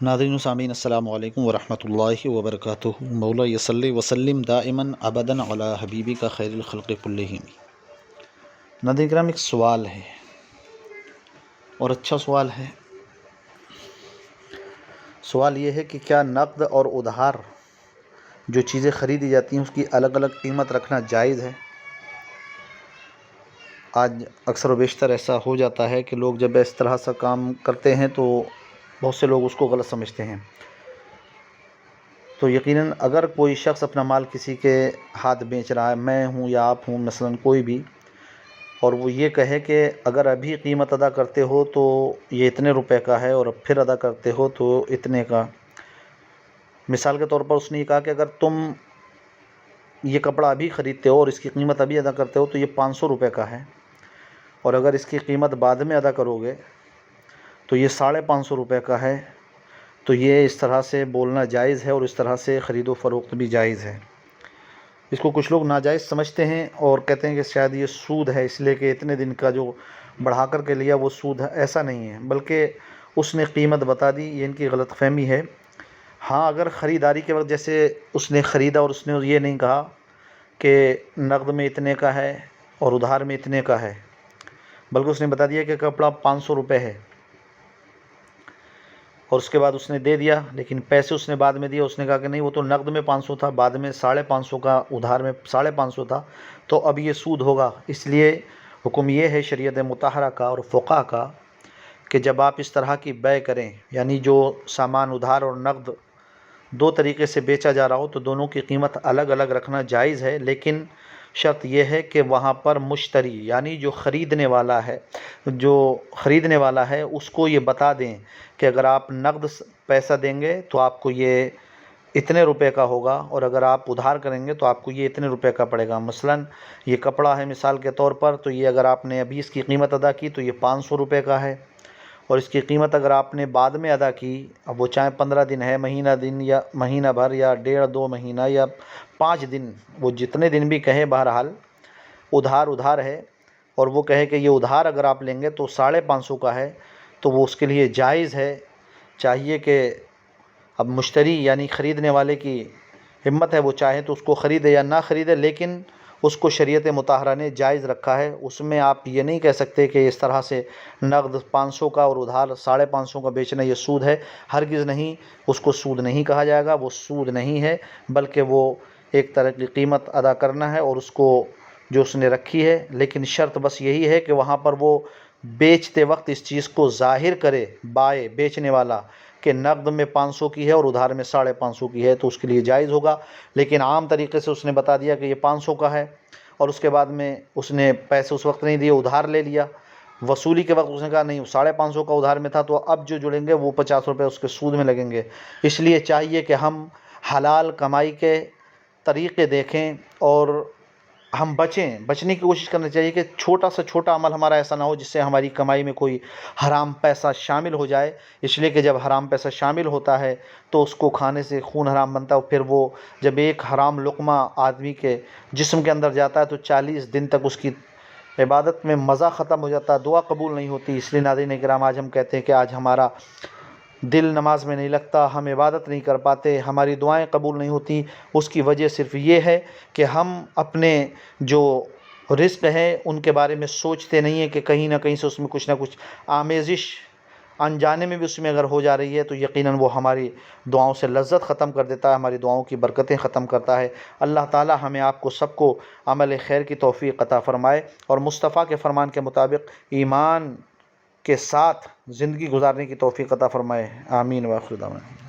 ناظرین و سامعین السلام علیکم ورحمۃ اللہ وبرکاتہ۔ مولا یصلی وسلم دائماً ابداً علی حبیبی کا خیر الخلق کلہم۔ ناظرین کرام، ایک سوال ہے اور اچھا سوال ہے۔ سوال یہ ہے کہ کیا نقد اور ادھار جو چیزیں خریدی جاتی ہیں اس کی الگ الگ قیمت رکھنا جائز ہے؟ آج اکثر و بیشتر ایسا ہو جاتا ہے کہ لوگ جب اس طرح سے کام کرتے ہیں تو بہت سے لوگ اس کو غلط سمجھتے ہیں۔ تو یقیناً اگر کوئی شخص اپنا مال کسی کے ہاتھ بیچ رہا ہے، میں ہوں یا آپ ہوں مثلاً کوئی بھی، اور وہ یہ کہے کہ اگر ابھی قیمت ادا کرتے ہو تو یہ اتنے روپے کا ہے اور پھر ادا کرتے ہو تو اتنے کا۔ مثال کے طور پر اس نے یہ کہا کہ اگر تم یہ کپڑا ابھی خریدتے ہو اور اس کی قیمت ابھی ادا کرتے ہو تو یہ 500 روپے کا ہے، اور اگر اس کی قیمت بعد میں ادا کرو گے تو یہ 550 روپے کا ہے۔ تو یہ اس طرح سے بولنا جائز ہے اور اس طرح سے خرید و فروخت بھی جائز ہے۔ اس کو کچھ لوگ ناجائز سمجھتے ہیں اور کہتے ہیں کہ شاید یہ سود ہے، اس لیے کہ اتنے دن کا جو بڑھا کر کے لیا وہ سود ہے۔ ایسا نہیں ہے، بلکہ اس نے قیمت بتا دی، یہ ان کی غلط فہمی ہے۔ ہاں، اگر خریداری کے وقت جیسے اس نے خریدا اور اس نے یہ نہیں کہا کہ نقد میں اتنے کا ہے اور ادھار میں اتنے کا ہے، بلکہ اس نے بتا دیا کہ کپڑا 500 روپے ہے، اور اس کے بعد اس نے دے دیا، لیکن پیسے اس نے بعد میں دیا۔ اس نے کہا کہ نہیں، وہ تو نقد میں 500 تھا، بعد میں 550 کا، ادھار میں 550 تھا، تو اب یہ سود ہوگا۔ اس لیے حکم یہ ہے شریعت مطہرہ کا اور فقہ کا کہ جب آپ اس طرح کی بیع کریں، یعنی جو سامان ادھار اور نقد دو طریقے سے بیچا جا رہا ہو، تو دونوں کی قیمت الگ الگ رکھنا جائز ہے، لیکن شرط یہ ہے کہ وہاں پر مشتری یعنی جو خریدنے والا ہے اس کو یہ بتا دیں کہ اگر آپ نقد پیسہ دیں گے تو آپ کو یہ اتنے روپے کا ہوگا، اور اگر آپ ادھار کریں گے تو آپ کو یہ اتنے روپے کا پڑے گا۔ مثلاً یہ کپڑا ہے مثال کے طور پر، تو یہ اگر آپ نے ابھی اس کی قیمت ادا کی تو یہ 500 روپے کا ہے، اور اس کی قیمت اگر آپ نے بعد میں ادا کی، اب وہ چاہے 15 دن ہے، دن یا مہینہ بھر یا 1.5-2 مہینہ یا 5 دن، وہ جتنے دن بھی کہے، بہرحال ادھار ہے، اور وہ کہے کہ یہ ادھار اگر آپ لیں گے تو 550 کا ہے، تو وہ اس کے لیے جائز ہے۔ چاہیے کہ اب مشتری یعنی خریدنے والے کی ہمت ہے، وہ چاہے تو اس کو خریدے یا نہ خریدے، لیکن اس کو شریعت مطہرہ نے جائز رکھا ہے۔ اس میں آپ یہ نہیں کہہ سکتے کہ اس طرح سے نقد 500 کا اور ادھار 550 کا بیچنا یہ سود ہے، ہرگز نہیں، اس کو سود نہیں کہا جائے گا، وہ سود نہیں ہے، بلکہ وہ ایک طرح کی قیمت ادا کرنا ہے اور اس کو جو اس نے رکھی ہے۔ لیکن شرط بس یہی ہے کہ وہاں پر وہ بیچتے وقت اس چیز کو ظاہر کرے، بیچنے والا، کہ نقد میں 500 کی ہے اور ادھار میں 550 کی ہے، تو اس کے لیے جائز ہوگا۔ لیکن عام طریقے سے اس نے بتا دیا کہ یہ 500 کا ہے، اور اس کے بعد میں اس نے پیسے اس وقت نہیں دیے، ادھار لے لیا، وصولی کے وقت اس نے کہا نہیں 550 کا ادھار میں تھا، تو اب جو جڑیں گے وہ 50 روپے اس کے سود میں لگیں گے۔ اس لیے چاہیے کہ ہم حلال کمائی کے طریقے دیکھیں اور ہم بچنے کی کوشش کرنا چاہیے کہ چھوٹا سے چھوٹا عمل ہمارا ایسا نہ ہو جس سے ہماری کمائی میں کوئی حرام پیسہ شامل ہو جائے۔ اس لیے کہ جب حرام پیسہ شامل ہوتا ہے تو اس کو کھانے سے خون حرام بنتا ہے، اور پھر وہ جب ایک حرام لقمہ آدمی کے جسم کے اندر جاتا ہے تو 40 دن تک اس کی عبادت میں مزہ ختم ہو جاتا ہے، دعا قبول نہیں ہوتی۔ اس لیے ناظرین کرام، آج ہم کہتے ہیں کہ آج ہمارا دل نماز میں نہیں لگتا، ہم عبادت نہیں کر پاتے، ہماری دعائیں قبول نہیں ہوتی، اس کی وجہ صرف یہ ہے کہ ہم اپنے جو رزق ہیں ان کے بارے میں سوچتے نہیں ہیں کہ کہیں نہ کہیں سے اس میں کچھ نہ کچھ آمیزش انجانے میں بھی اس میں اگر ہو جا رہی ہے تو یقیناً وہ ہماری دعاؤں سے لذت ختم کر دیتا ہے، ہماری دعاؤں کی برکتیں ختم کرتا ہے۔ اللہ تعالی ہمیں آپ کو سب کو عمل خیر کی توفیق عطا فرمائے اور مصطفیٰ کے فرمان کے مطابق ایمان کے ساتھ زندگی گزارنے کی توفیق عطا فرمائے۔ آمین و آخر دعوانا۔